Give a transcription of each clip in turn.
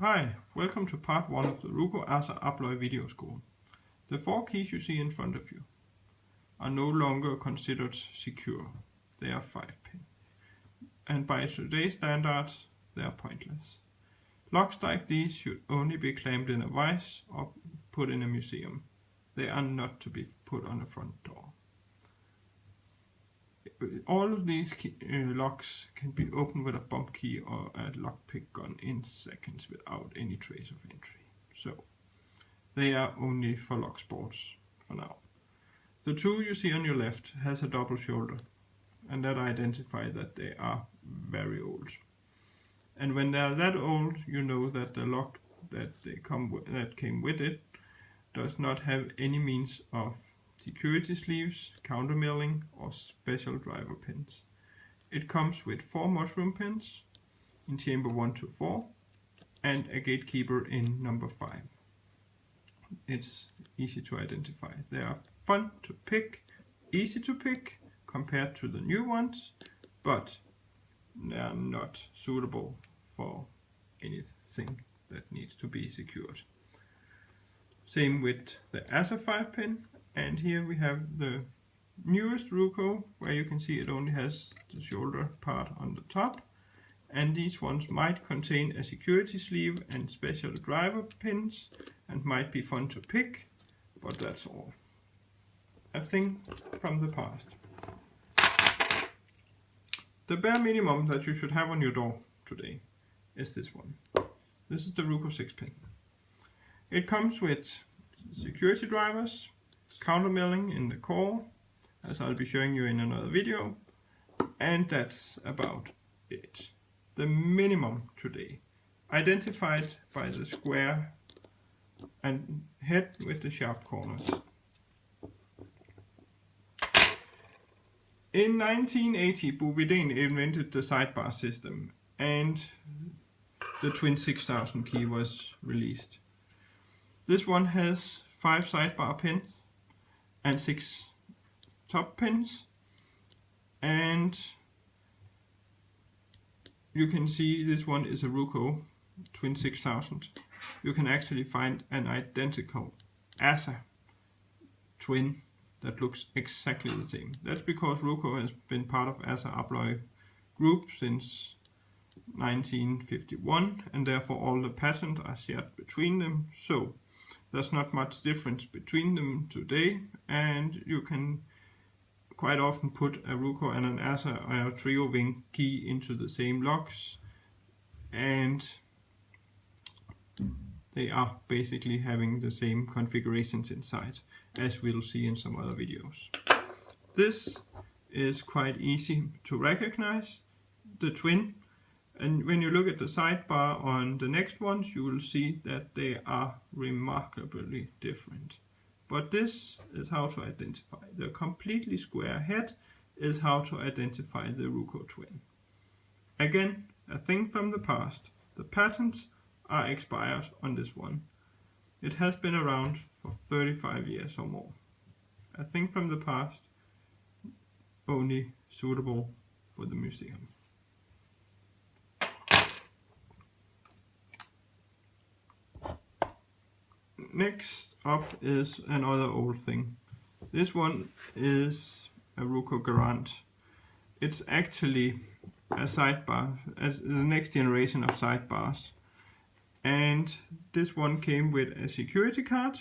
Hi, welcome to part 1 of the ruko assa Abloy video school. The 4 keys you see in front of you are no longer considered secure. They are 5-pin. And by today's standards, they are pointless. Locks like these should only be clamped in a vise or put in a museum. They are not to be put on a front door. All of these locks can be opened with a bump key or a lockpick gun in seconds without any trace of entry. So they are only for lock sports for now. The two you see on your left has a double shoulder, and that identifies that they are very old. And when they are that old, you know that the lock that came with it does not have any means of security sleeves, countermilling or special driver pins. It comes with 4 mushroom pins in chamber 1 to 4 and a gatekeeper in number 5. It's easy to identify. They are fun to pick, easy to pick compared to the new ones, but they are not suitable for anything that needs to be secured. Same with the assa 5-pin. And here we have the newest ruko, where you can see it only has the shoulder part on the top. And these ones might contain a security sleeve and special driver pins and might be fun to pick, but that's all. A thing from the past. The bare minimum that you should have on your door today is this one. This is the ruko 6-pin. It comes with security drivers, countermilling in the core, as I'll be showing you in another video, and that's about it. The minimum today, identified by the square and head with the sharp corners. In 1980, Bovidin invented the sidebar system, and the Twin 6000 key was released. This one has 5 sidebar pins and 6 top pins, and you can see this one is a ruko Twin 6000. You can actually find an identical assa twin that looks exactly the same. That's because ruko has been part of assa Abloy group since 1951, and therefore all the patents are shared between them. So there's not much difference between them today, and you can quite often put a ruko and an assa or a triowing key into the same locks, and they are basically having the same configurations inside, as we'll see in some other videos. This is quite easy to recognize, the twin. And when you look at the sidebar on the next ones, you will see that they are remarkably different. But this is how to identify. The completely square head is how to identify the ruko twin. Again, a thing from the past. The patents are expired on this one. It has been around for 35 years or more. A thing from the past, only suitable for the museum. Next up is another old thing. This one is a ruko garant. It's actually a sidebar, as the next generation of sidebars. And this one came with a security card.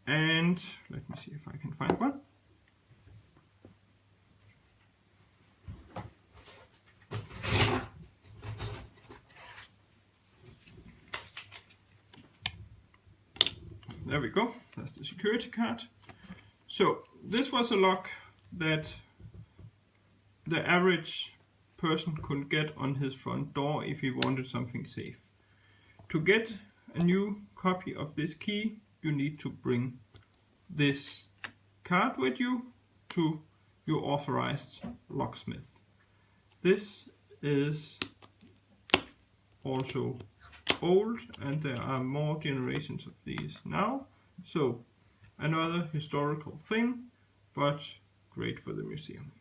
And let me see if I can find one. There we go, that's the security card. So this was a lock that the average person could get on his front door if he wanted something safe. To get a new copy of this key, you need to bring this card with you to your authorized locksmith. This is also old, and there are more generations of these now, so another historical thing, but great for the museum.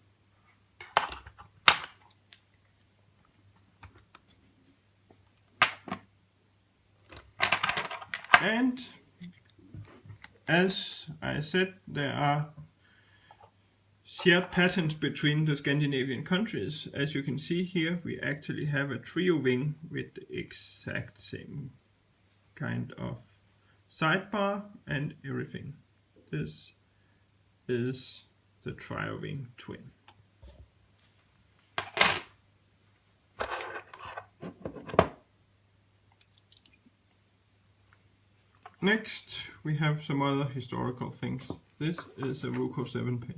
And as I said, there are shared patterns between the Scandinavian countries. As you can see here, we actually have a triowing with the exact same kind of sidebar and everything. This is the triowing twin. Next, we have some other historical things. This is a ruko 7-pin.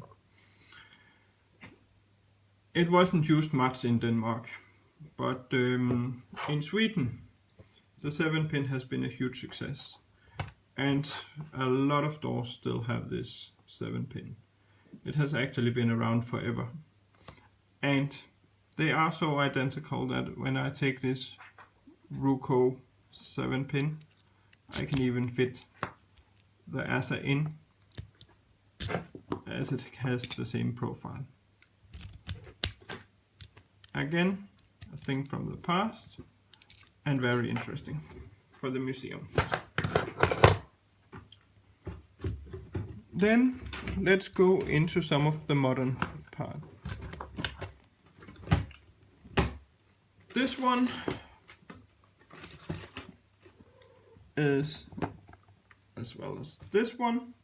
It wasn't used much in Denmark, but in Sweden, the 7-pin has been a huge success. And a lot of doors still have this 7-pin. It has actually been around forever. And they are so identical that when I take this ruko 7-pin, I can even fit the assa in, as it has the same profile. Again, a thing from the past and very interesting for the museum. Then let's go into some of the modern part. This one is, as well as this one.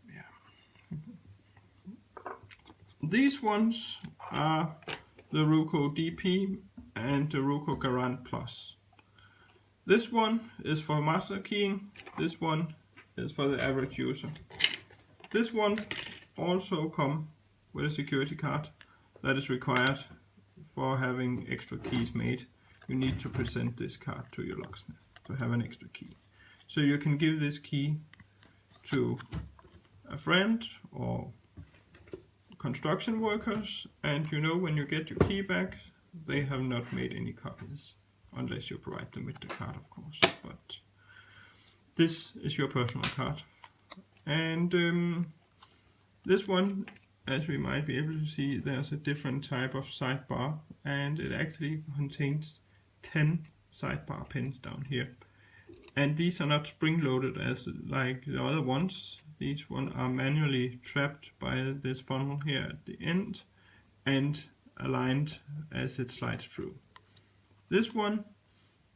Yeah. These ones are the ruko DP and the ruko Garant Plus. This one is for master keying, this one is for the average user. This one also comes with a security card that is required for having extra keys made. You need to present this card to your locksmith to have an extra key. So you can give this key to a friend or construction workers, and you know when you get your key back, they have not made any copies, unless you provide them with the card, of course. But this is your personal card. And this one, as we might be able to see, there's a different type of sidebar, and it actually contains 10 sidebar pins down here. And these are not spring-loaded as like the other ones. These ones are manually trapped by this funnel here at the end and aligned as it slides through. This one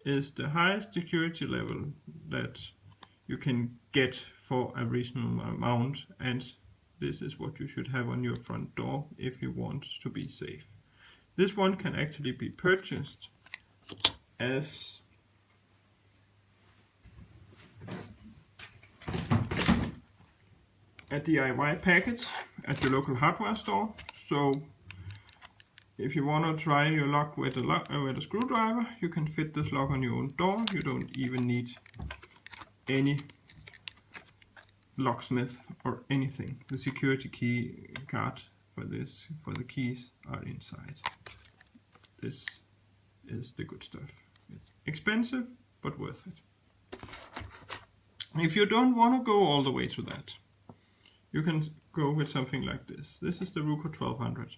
is the highest security level that you can get for a reasonable amount, and this is what you should have on your front door if you want to be safe. This one can actually be purchased as a DIY package at your local hardware store. So if you want to try your lock with a screwdriver, you can fit this lock on your own door. You don't even need any locksmith or anything. The security key card for the keys are inside. This is the good stuff. It's expensive, but worth it. If you don't want to go all the way to that, you can go with something like this. This is the ruko 1200.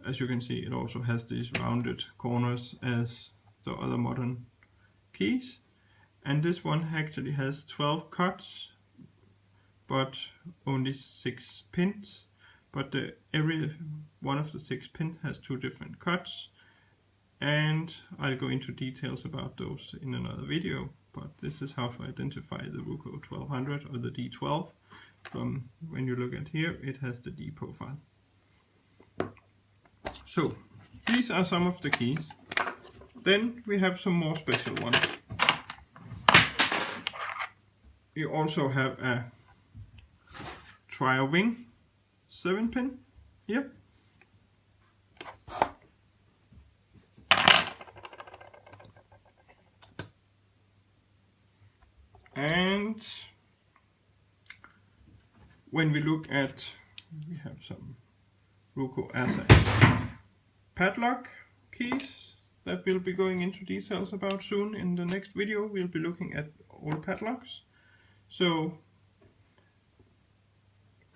As you can see, it also has these rounded corners as the other modern keys. And this one actually has 12 cuts, but only 6 pins. But every one of the 6 pins has 2 different cuts. And I'll go into details about those in another video. But this is how to identify the ruko 1200 or the D12. From when you look at here, it has the D profile. So these are some of the keys. Then we have some more special ones. You also have a triowing 7-pin here. And when we look at, we have some ruko assa padlock keys that we'll be going into details about soon. In the next video we'll be looking at all padlocks. So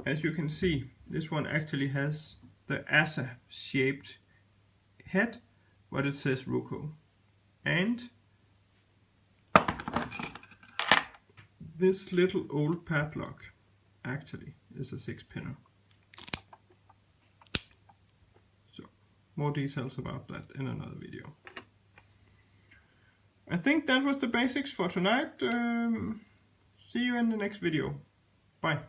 as you can see, this one actually has the assa shaped head, but it says ruko. And This little old padlock actually is a 6-pinner. So more details about that in another video. I think that was the basics for tonight. See you in the next video. Bye.